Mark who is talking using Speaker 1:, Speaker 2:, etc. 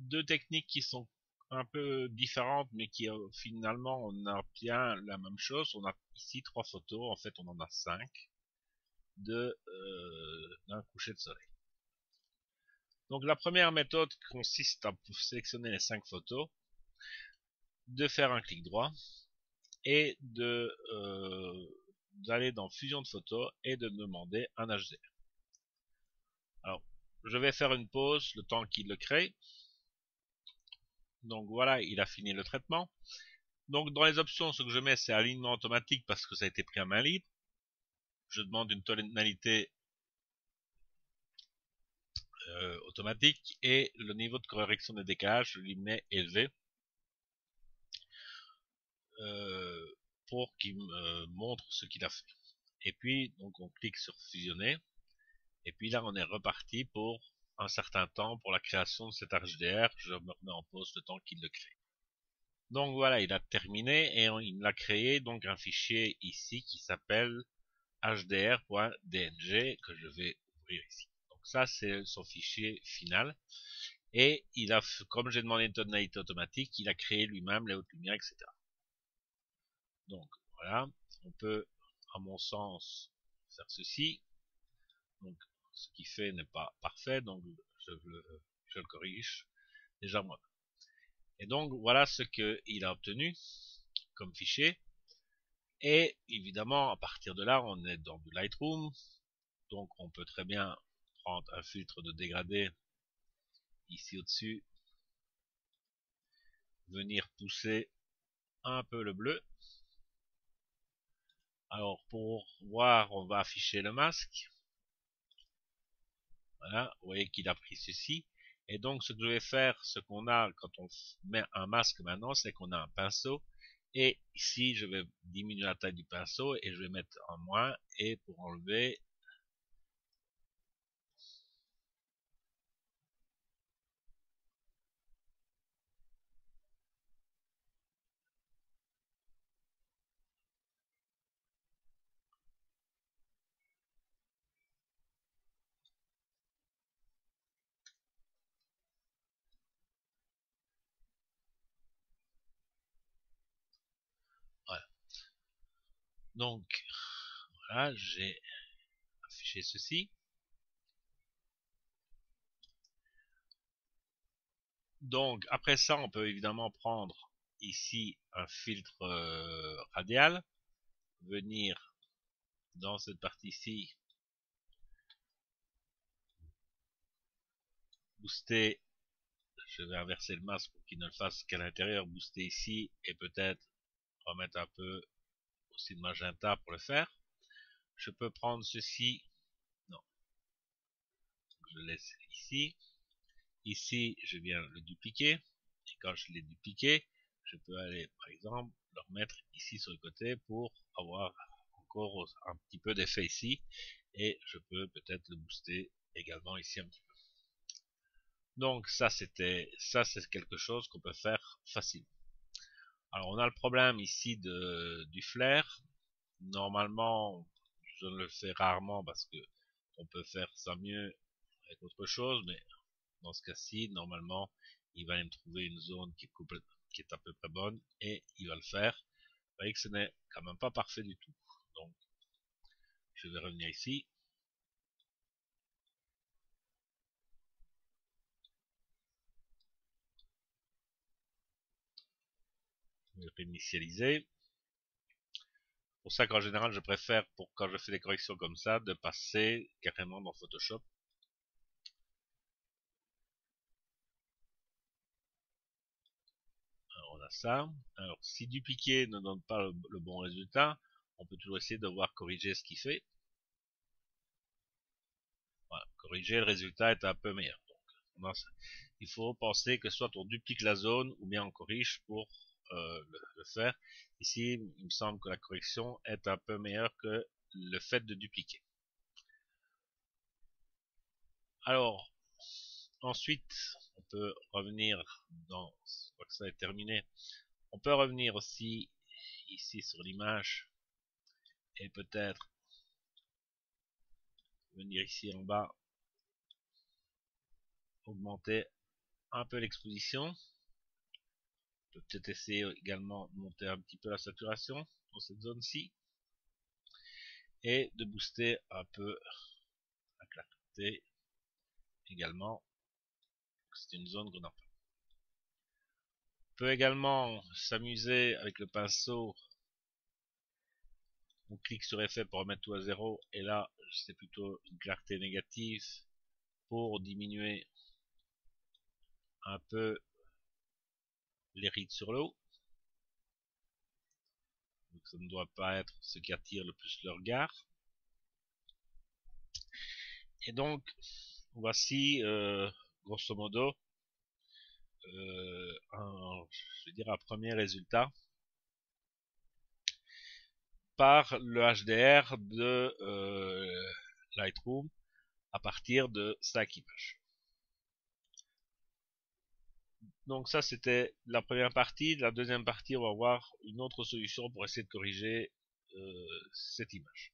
Speaker 1: deux techniques qui sont un peu différentes, mais qui finalement on a bien la même chose. On a ici trois photos, en fait on en a cinq d'un coucher de soleil. Donc la première méthode consiste à sélectionner les cinq photos, de faire un clic droit et d'aller dans Fusion de photos et de demander un HDR. Alors, je vais faire une pause le temps qu'il le crée. Donc voilà, il a fini le traitement. Donc dans les options, ce que je mets, c'est alignement automatique parce que ça a été pris à main libre. Je demande une tonalité automatique et le niveau de correction des décalages, je lui mets élevé pour qu'il me montre ce qu'il a fait. Et puis, donc on clique sur fusionner. Et puis là, on est reparti pour un certain temps pour la création de cet HDR. Je me remets en pause le temps qu'il le crée. Donc voilà, il a terminé et il a créé donc un fichier ici qui s'appelle hdr.dng que je vais ouvrir ici. Donc ça, c'est son fichier final. Et il a, comme j'ai demandé une tonalité automatique, il a créé lui-même les hautes lumières, etc. Donc voilà, on peut, à mon sens, faire ceci. Donc ce qu'il fait n'est pas parfait, donc je le corrige déjà moi. Et donc voilà ce qu'il a obtenu comme fichier. Et évidemment, à partir de là, on est dans du Lightroom. Donc on peut très bien prendre un filtre de dégradé ici au-dessus, venir pousser un peu le bleu. Alors pour voir, on va afficher le masque. Voilà, vous voyez qu'il a pris ceci. Et donc ce que je vais faire, ce qu'on a quand on met un masque maintenant, c'est qu'on a un pinceau. Et ici, je vais diminuer la taille du pinceau et je vais mettre en moins. Et pour enlever, voilà. Donc, voilà, j'ai affiché ceci. Donc, après ça, on peut évidemment prendre ici un filtre radial, venir dans cette partie-ci, booster, je vais inverser le masque pour qu'il ne le fasse qu'à l'intérieur, booster ici, et peut-être remettre un peu aussi de magenta pour le faire. Je peux prendre ceci, non, je laisse ici. Ici, je viens le dupliquer, et quand je l'ai dupliqué, je peux aller, par exemple, le remettre ici sur le côté pour avoir encore un petit peu d'effet ici, et je peux peut-être le booster également ici un petit peu. Donc ça c'est quelque chose qu'on peut faire facilement. Alors on a le problème ici du flair. Normalement, je le fais rarement parce que on peut faire ça mieux avec autre chose, mais dans ce cas-ci, normalement, il va me trouver une zone qui est à peu près bonne et il va le faire. Vous voyez que ce n'est quand même pas parfait du tout. Donc, je vais revenir ici. Je vais réinitialiser. Pour ça qu'en général, je préfère, quand je fais des corrections comme ça, de passer carrément dans Photoshop. Alors, on a ça. Alors, si dupliquer ne donne pas le bon résultat, on peut toujours essayer de voir corriger ce qu'il fait. Voilà, corriger, le résultat est un peu meilleur. Donc, il faut penser que soit on duplique la zone ou bien on corrige pour le faire. Ici, il me semble que la correction est un peu meilleure que le fait de dupliquer. Alors, ensuite, on peut revenir dans, je crois que ça est terminé. On peut revenir aussi ici sur l'image et peut-être venir ici en bas, augmenter un peu l'exposition. On peut peut-être essayer également de monter un petit peu la saturation dans cette zone-ci. Et de booster un peu la clarté également. C'est une zone qu'on n'a pas. On peut également s'amuser avec le pinceau. On clique sur effet pour remettre tout à 0. Et là, c'est plutôt une clarté négative pour diminuer un peu les rides sur l'eau. Donc ça ne doit pas être ce qui attire le plus le regard. Et donc, voici grosso modo je vais dire un premier résultat par le HDR de Lightroom à partir de 5 images. Donc ça c'était la première partie. La deuxième partie, on va voir une autre solution pour essayer de corriger cette image.